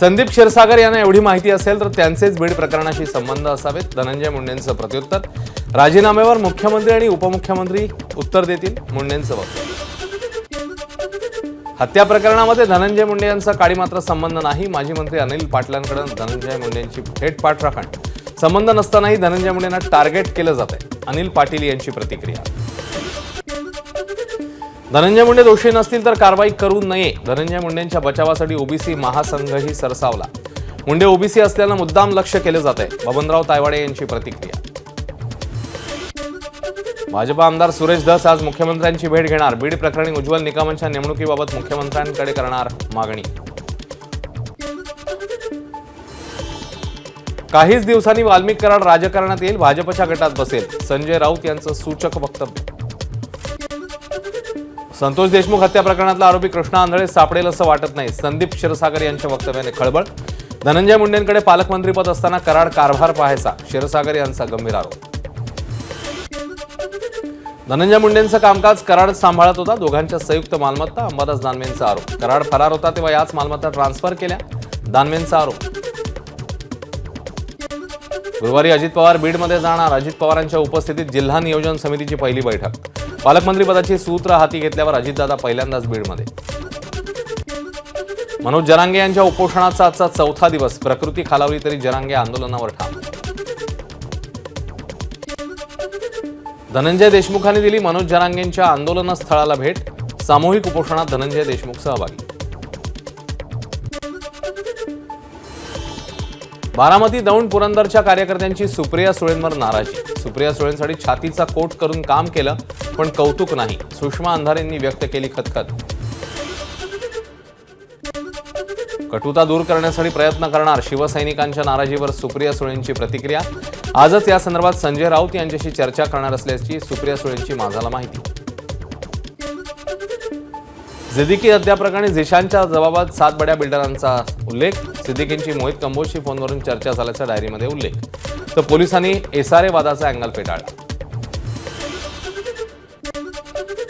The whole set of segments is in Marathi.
संदीप क्षीरसागर यांना एवढी माहिती असेल तर त्यांचेच बीड प्रकरणाशी संबंध असावेत. धनंजय मुंडेंचं प्रत्युत्तर, राजीनाम्यावर मुख्यमंत्री आणि उपमुख्यमंत्री उत्तर देतील. मुंडेंचं वक्तव्य, हत्या प्रकरणामध्ये धनंजय मुंडे यांचा काडी मात्र संबंध नाही. माजी मंत्री अनिल पाटलांकडे धनंजय मुंडेंची थेट पाठराखण, संबंध नसतानाही धनंजय मुंडेंना टार्गेट केलं जात आहे. अनिल पाटील यांची प्रतिक्रिया, धनंजय मुंडे दोषी नसतील तर कारवाई करू नये. धनंजय मुंडेंच्या बचावासाठी ओबीसी महासंघही सरसावला. मुंडे ओबीसी असल्यानं मुद्दाम लक्ष केलं जात आहे. बबनराव तायवाडे यांची प्रतिक्रिया, भाजपा आमदार सुरेश धस आज मुख्यमंत्र्यांची भेट घेणार. बीड प्रकरणी उज्ज्वल निकमांच्या नेमणुकीबाबत मुख्यमंत्र्यांकडे करणार मागणी. काहीच दिवसांनी वाल्मिक कराड राजकारणात येईल, भाजपच्या गटात बसेल. संजय राऊत यांचं सूचक वक्तव्य. संतोष देशमुख हत्या प्रकरणातला आरोपी कृष्णा आंधळे सापडेल असं वाटत नाही. संदीप क्षीरसागर यांच्या वक्तव्याने खळबळ. धनंजय मुंडेंकडे पालकमंत्रीपद असताना कराड कारभार पाहायचा, क्षीरसागर यांचा गंभीर आरोप. धनंजय मुंडेंचं कामकाज कराड सांभाळत होता. दोघांच्या संयुक्त मालमत्ता, अंबादास दानवेंचा आरोप. कराड फरार होता तेव्हा याच मालमत्ता ट्रान्सफर केल्या, दानवेंचा आरोप. गुरुवारी अजित पवार बीडमध्ये जाणार. अजित पवारांच्या उपस्थितीत जिल्हा नियोजन समितीची पहिली बैठक. पालकमंत्रीपदाची सूत्र हाती घेतल्यावर अजितदादा पहिल्यांदाच बीडमध्ये. मनोज जरांगे यांच्या उपोषणाचा आजचा चौथा दिवस. प्रकृती खालावली तरी जरांगे आंदोलनावर ठाम. धनंजय देशमुखांनी दिली मनोज जरांगेंच्या आंदोलनस्थळाला भेट. सामूहिक उपोषणात धनंजय देशमुख सहभागी. बारामती दौंड पुरंदरच्या कार्यकर्त्यांची सुप्रिया सुळेंवर नाराजी. सुप्रिया सुळेंसाठी छातीचा कोट करून काम केलं पण कौतुक नाही. सुषमा अंधारेंनी व्यक्त केली खतखत. कटुता दूर करण्यासाठी प्रयत्न करणार. शिवसैनिकांच्या नाराजीवर सुप्रिया सुळेंची प्रतिक्रिया. आजच या संदर्भात संजय राऊत यांच्याशी चर्चा करणार असल्याची सुप्रिया सुळेंची माझाला माहिती. सिद्दीकी हत्या प्रकरणी झिशानच्या जबाबात 7 बड्या बिल्डरांचा उल्लेख. सिद्दीकींची मोहित कंबोजशी फोनवरून चर्चा झाल्याचा डायरीमध्ये उल्लेख. तर पोलिसांनी एसआरए वादाचा अँगल फेटाळला.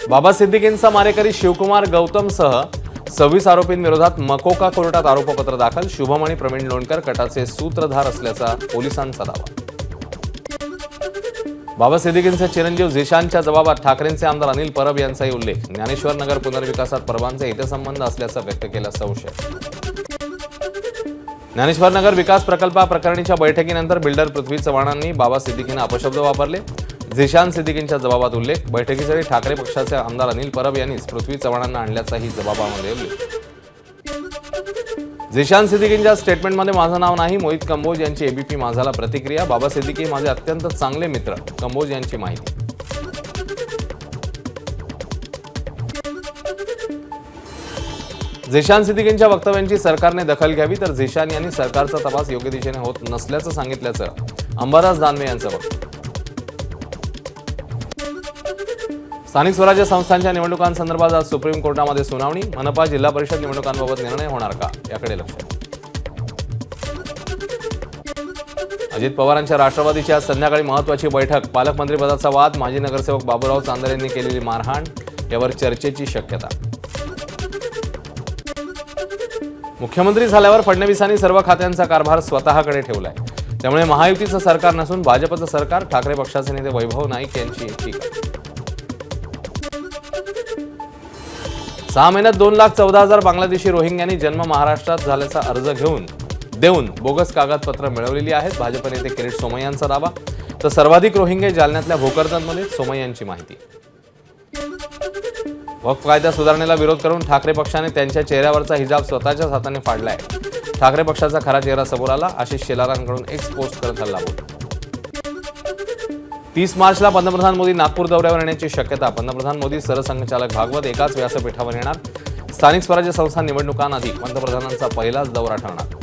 बाबा सिद्दीकींचा मारेकरी शिवकुमार गौतमसह 26 आरोपींविरोधात मकोका कोर्टात आरोपपत्र दाखल. शुभम आणि प्रवीण लोणकर कटाचे सूत्रधार असल्याचा पोलिसांचा दावा. बाबा सिद्दीकींचे चिरंजीव झिशानच्या जबाबात ठाकरेंचे आमदार अनिल परब यांचाही उल्लेख. ज्ञानेश्वर नगर पुनर्विकासात परबांचे हितसंबंध असल्याचा व्यक्त केला संशय. ज्ञानेश्वर नगर विकास प्रकल्पाप्रकरणीच्या बैठकीनंतर बिल्डर पृथ्वी चव्हाणांनी बाबा सिद्दीकींना अपशब्द वापरले. झिशान सिद्दीकींच्या जबाबात उल्लेख. बैठकीसाठी ठाकरे पक्षाचे आमदार अनिल परब यांनीच पृथ्वी चव्हाणांना आणल्याचाही जबाबामध्ये उल्लेख. झिशान सिद्दीकींच्या स्टेटमेंटमध्ये माझं नाव नाही. मोहित कंबोज यांची एबीपी माझाला प्रतिक्रिया. बाबा सिद्दीकी माझे अत्यंत चांगले मित्र, कंबोज यांची माहिती. झिशान सिद्दीकींच्या वक्तव्यांची सरकारने दखल घ्यावी, तर झिशान यांनी सरकारचा तपास योग्य दिशेने होत नसल्याचं सांगितल्याचं अंबादास दानवे यांचं वक्तव्य. स्थानिक स्वराज्य संस्थांच्या निवडणुकांसंदर्भात आज सुप्रीम कोर्टामध्ये सुनावणी. मनपा जिल्हा परिषद निवडणुकांबाबत निर्णय होणार का, याकडे लक्ष. अजित पवारांच्या राष्ट्रवादीची आज संध्याकाळी महत्त्वाची बैठक. पालकमंत्रीपदाचा वाद, माजी नगरसेवक बाबूराव चांदर यांनी केलेली मारहाण, यावर चर्चेची शक्यता. मुख्यमंत्री झाल्यावर फडणवीसांनी सर्व खात्यांचा कारभार स्वतःकडे ठेवलाय. त्यामुळे महायुतीचं सरकार नसून भाजपचं सरकार. ठाकरे पक्षाचे नेते वैभव नाईक यांची टीका. 6 महिन्यात 2,14,000 बांगलादेशी रोहिंग्यांनी जन्म महाराष्ट्रात झाल्याचा अर्ज देऊन बोगस कागदपत्र मिळवलेली आहेत. भाजप नेते किरीट सोमय्यांचा दावा. तर सर्वाधिक रोहिंगे जालन्यातल्या भोकरदनमध्ये, सोमय्यांची माहिती. वक्फ कायदा सुधारणेला विरोध करून ठाकरे पक्षाने त्यांच्या चेहऱ्यावरचा हिजाब स्वतःच्याच हाताने फाडलाय. ठाकरे पक्षाचा खरा चेहरा समोर आला. आशिष शेलारांकडून एक्स पोस्ट करत हल्लाबोल. 30 मार्चला पंतप्रधान मोदी नागपूर दौऱ्यावर येण्याची शक्यता. पंतप्रधान मोदी, सरसंघचालक भागवत एकाच व्यासपीठावर येणार. स्थानिक स्वराज्य संस्था निवडणुकांआधी पंतप्रधानांचा पहिलाच दौरा ठरणार.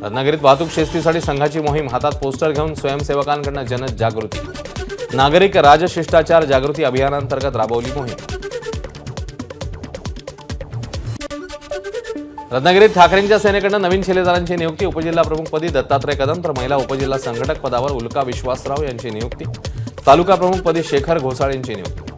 रत्नागिरीत वाहतूक शिस्तीसाठी संघाची मोहीम. हातात पोस्टर घेऊन स्वयंसेवकांकडून जनजागृती. नागरिक राजशिष्टाचार जागृती अभियानांतर्गत राबवली मोहीम. रत्नागिरीत ठाकरेंच्या सेनेकडून नवीन शिलेदारांची नियुक्ती. उपजिल्हा प्रमुखपदी दत्तात्रय कदम, तर महिला उपजिल्हा संघटक पदावर उल्का विश्वासराव यांची नियुक्ती. तालुका प्रमुखपदी शेखर घोसाळ यांची नियुक्ती.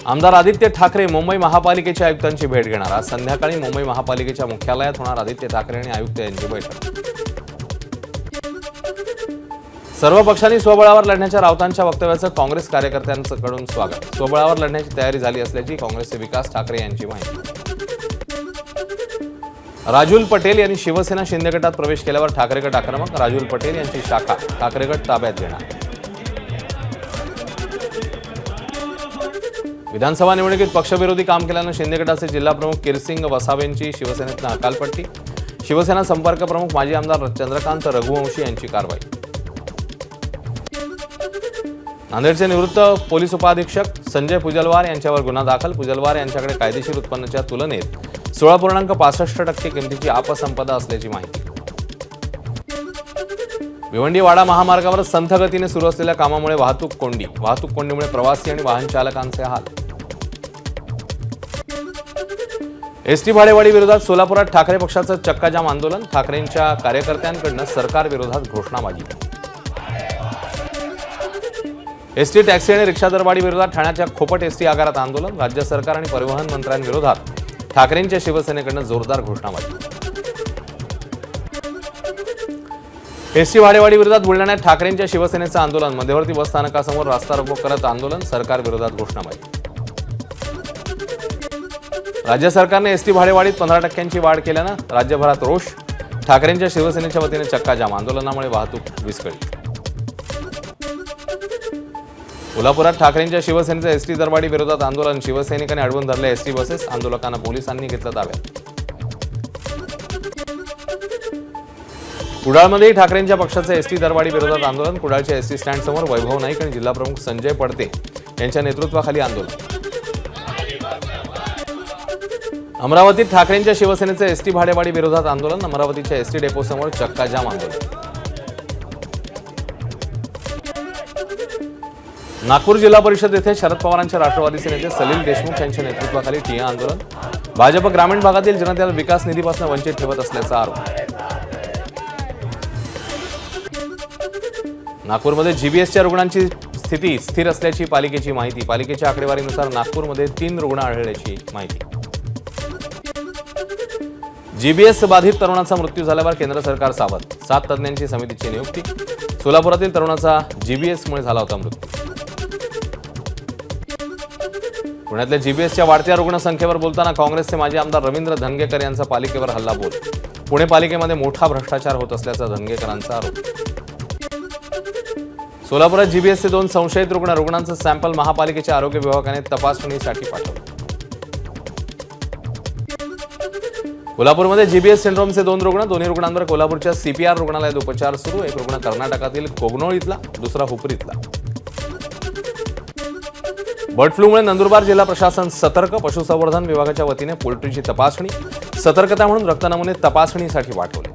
आमदार आदित्य ठाकरे मुंबई महापालिकेच्या आयुक्तांची भेट घेणार। आज संध्याकाळी मुंबई महापालिकेच्या मुख्यालयात होणार आदित्य ठाकरे आणि आयुक्त यांची बैठक। सर्व पक्षांनी स्वबळावर लढण्याच्या राऊतांच्या वक्तव्याचं काँग्रेस कार्यकर्त्यांकडून स्वागत। स्वबळावर लढण्याची तयारी झाली असल्याची काँग्रेसचे विकास ठाकरे यांची माहिती। राजुल पटेल यांनी शिवसेना शिंदे गटात प्रवेश केल्यावर ठाकरे गट आक्रमक। राजुल पटेल यांची शाखा ठाकरे गट ताब्यात घेणार। विधानसभा निवडणुकीत पक्षविरोधी काम केल्यानं शिंदे गटाचे जिल्हा प्रमुख किरसिंग वसावेंची शिवसेनेतून हकालपट्टी। शिवसेना संपर्क प्रमुख माजी आमदार चंद्रकांत रघुवंशी यांची कारवाई। नांदेडचे निवृत्त पोलीस उपाधीक्षक संजय पुजलवार यांच्यावर गुन्हा दाखल। पुजलवार यांच्याकडे कायदेशीर उत्पन्नाच्या तुलनेत 16.65% किमतीची अपसंपदा असल्याची माहिती। भिवंडी वाडा महामार्गावर संथ गतीने सुरू असलेल्या कामामुळे वाहतूक कोंडीमुळे प्रवासी आणि वाहन चालकांचे हाल। एसटी भाडेवाढी विरोधात सोलापुरात ठाकरे पक्षाचं चक्काजाम आंदोलन। ठाकरेंच्या कार्यकर्त्यांकडून सरकार विरोधात घोषणाबाजी। एसटी टॅक्सी आणि रिक्षा दरवाढी विरोधात ठाण्याच्या खोपट एसटी आगारात आंदोलन। राज्य सरकार आणि परिवहन मंत्र्यांविरोधात ठाकरेंच्या शिवसेनेकडून जोरदार घोषणाबाजी। एसटी भाडेवाढी विरोधात बुलढाण्यात ठाकरेंच्या शिवसेनेचं आंदोलन। मध्यवर्ती बस स्थानकासमोर रास्ता रोको करत आंदोलन। सरकार विरोधात घोषणाबाजी। राज्य सरकारने एसटी भाडेवाढीत 15% वाढ केल्यानं राज्यभरात रोष। ठाकरेंच्या शिवसेनेच्या वतीने चक्काजाम। आंदोलनामुळे वाहतूक विस्कळीत। कोल्हापुरात ठाकरेंच्या शिवसेनेचं एसटी दरवाढी विरोधात आंदोलन। शिवसैनिकांनी अडवून धरले एसटी बसेस। आंदोलकांना पोलिसांनी घेतलं ताब्यात। कुडाळमध्ये ठाकरेंच्या पक्षाचं एसटी दरवाढी विरोधात आंदोलन। कुडाळच्या एसटी स्टँड समोर वैभव नाईक आणि जिल्हा प्रमुख संजय पडते यांच्या नेतृत्वाखाली आंदोलन। अमरावतीत ठाकरेंच्या शिवसेनेचं एसटी भाडेवाढी विरोधात आंदोलन। अमरावतीच्या एसटी डेपो समोर चक्काजाम आंदोलन। नागपूर जिल्हा परिषद येथे शरद पवारांच्या राष्ट्रवादीचे नेते सलील देशमुख यांच्या नेतृत्वाखाली ठिय्या आंदोलन। भाजप ग्रामीण भागातील जनतेला विकास निधीपासून वंचित ठेवत असल्याचा आरोप। नागपूरमध्ये जीबीएसच्या रुग्णांची स्थिती स्थिर असल्याची पालिकेची माहिती। पालिकेच्या आकडेवारीनुसार नागपूरमध्ये 3 रुग्ण आढळल्याची माहिती। जीबीएस बाधित तरुणाचा मृत्यू झाल्यावर केंद्र सरकार सावध। 7 तज्ञांची समितीची नियुक्ती। सोलापुरातील तरुणाचा जीबीएसमुळे झाला होता मृत्यू। पुण्यातल्या जीबीएसच्या वाढत्या रुग्णसंख्येवर बोलताना काँग्रेसचे माजी आमदार रवींद्र धनगेकर यांचा पालिकेवर हल्लाबोल। पुणे पालिकेमध्ये मोठा भ्रष्टाचार होत असल्याचा धनगेकरांचा आरोप। सोलापुरात जीबीएसचे 2 संशयित रुग्णांचं सॅम्पल महापालिकेच्या आरोग्य विभागाने तपासणीसाठी पाठवलं। कोल्हापूरमध्ये जीबीएस सिंड्रोमचे 2 रुग्ण। दोन्ही रुग्णांवर कोल्हापूरच्या सीपीआर रुग्णालयात उपचार सुरू। एक रुग्ण कर्नाटकातील कोगनोळ इथला, दुसरा हुपरीतला। बर्ड फ्लूमुळे नंदुरबार जिल्हा प्रशासन सतर्क। पशुसंवर्धन विभागाच्या वतीने पोल्ट्रीची तपासणी। सतर्कता म्हणून रक्तनमुने तपासणीसाठी पाठवले।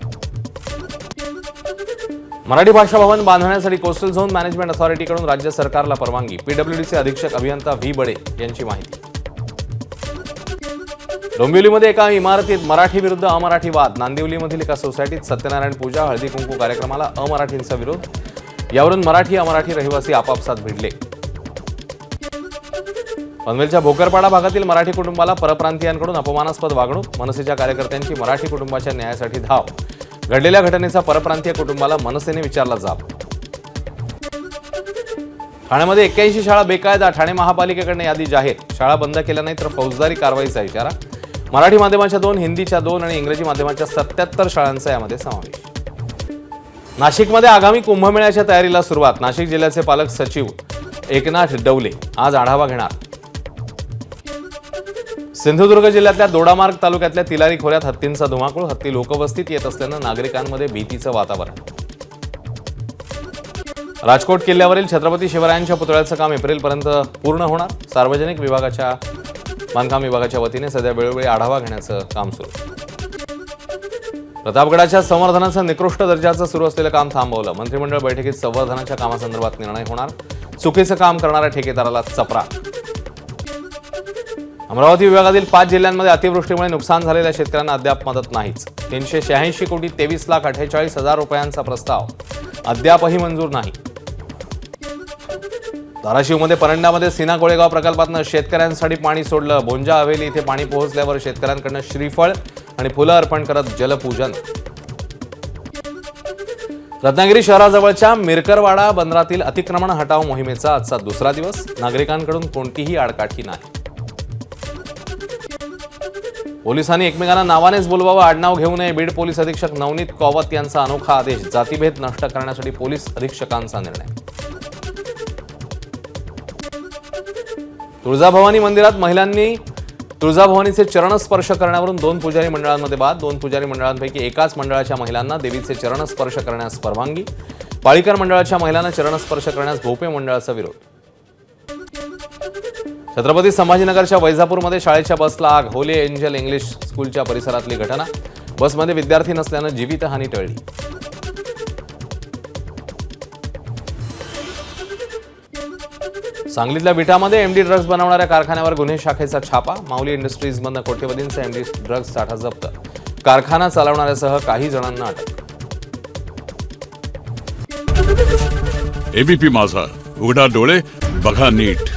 मराठी भाषा भवन बांधण्यासाठी कोस्टल झोन मॅनेजमेंट अथॉरिटीकडून राज्य सरकारला परवानगी। पीडब्ल्यूडीचे अधीक्षक अभियंता व्ही बडे यांची माहिती। डोंबिवलीमध्ये एका इमारतीत मराठी विरुद्ध अमराठी वाद। नांदिवलीमधील एका सोसायटीत सत्यनारायण पूजा हळदी कुंकू कार्यक्रमाला अमराठींचा विरोध। यावरून मराठी अमराठी रहिवासी आपापसात भिडले। पनवेलच्या भोकरपाडा भागातील मराठी कुटुंबाला परप्रांतीयांकडून अपमानास्पद वागणूक। मनसेच्या कार्यकर्त्यांची मराठी कुटुंबाच्या न्यायासाठी धाव। घडलेल्या घटनेचा परप्रांतीय कुटुंबाला मनसेने विचारला जाब। ठाण्यामध्ये 81 शाळा बेकायदा। ठाणे महापालिकेकडून यादी जाहीर। शाळा बंद केल्या नाही तर फौजदारी कारवाईचा इशारा। मराठी माध्यमाच्या 2, हिंदीच्या 2 आणि इंग्रजी माध्यमाच्या 77 शाळांचा यामध्ये समावेश। नाशिकमध्ये आगामी कुंभमेळ्याच्या तयारीला सुरुवात। नाशिक जिल्ह्याचे पालक सचिव एकनाथ डवले आज आढावा घेणार। सिंधुदुर्ग जिल्ह्यातल्या दोडामार्ग तालुक्यातल्या तिलारी खोऱ्यात हत्तींचा धुमाकूळ। हत्ती लोकवस्तीत येत असल्यानं नागरिकांमध्ये भीतीचं वातावरण। राजकोट किल्ल्यावरील छत्रपती शिवरायांच्या पुतळ्याचं काम एप्रिलपर्यंत पूर्ण होणार। सार्वजनिक बांधकाम विभागाच्या वतीने सध्या वेळोवेळी आढावा घेण्याचं काम सुरू। प्रतापगडाच्या संवर्धनाचं निकृष्ट दर्जाचं सुरू असलेलं काम थांबवलं। मंत्रिमंडळ बैठकीत संवर्धनाच्या कामासंदर्भात निर्णय होणार। चुकीचं काम करणाऱ्या ठेकेदाराला चपरा। अमरावती विभागातील 5 जिल्ह्यांमध्ये अतिवृष्टीमुळे नुकसान झालेल्या शेतकऱ्यांना अद्याप मदत नाहीच। 386 कोटी 23,48,000 रुपयांचा प्रस्ताव अद्यापही मंजूर नाही। धाराशिवमध्ये परंड्यामध्ये सीना कोळेगाव प्रकल्पातनं शेतकऱ्यांसाठी पाणी सोडलं. बोंजा हवेली इथे पाणी पोहोचल्यावर शेतकऱ्यांकडनं श्रीफळ आणि फुलं अर्पण करत जलपूजन. रत्नागिरी शहराजवळच्या मिरकरवाडा बंदरातील अतिक्रमण हटाव मोहिमेचा आजचा दुसरा दिवस. नागरिकांकडून कोणतीही आडकाठी नाही. पोलिसांनी एकमेकांना नावानेच बोलवावं, आडनाव घेऊ नये. बीड पोलीस अधीक्षक नवनीत कौवत यांचा अनोखा आदेश. जातीभेद नष्ट करण्यासाठी पोलीस अधीक्षकांचा निर्णय. तुळजाभवानी मंदिरात महिलांनी तुळजाभवानीचे चरणस्पर्श करण्यावरून 2 पुजारी मंडळांमध्ये वाद. 2 पुजारी मंडळांपैकी एकाच मंडळाच्या महिलांना देवीचे चरणस्पर्श करण्यास परवानगी. पाळीकर मंडळाच्या महिलांना चरणस्पर्श करण्यास भोपे मंडळाचा विरोध. छत्रपती संभाजीनगरच्या वैजापूरमध्ये शाळेच्या बसला आग. होली एंजल इंग्लिश स्कूलच्या परिसरातली घटना. बसमध्ये विद्यार्थी नसल्यानं जीवितहानी टळली. सांगलीतल्या विटामध्ये एमडी ड्रग्ज बनवणाऱ्या कारखान्यावर गुन्हे शाखेचा छापा. माऊली इंडस्ट्रीजमधनं कोट्यवधींचा एमडी ड्रग्ज साठा जप्त. कारखाना चालवणाऱ्यासह काही जणांना अटक. एबीपी माझा, उघडा डोळे बघा नीट.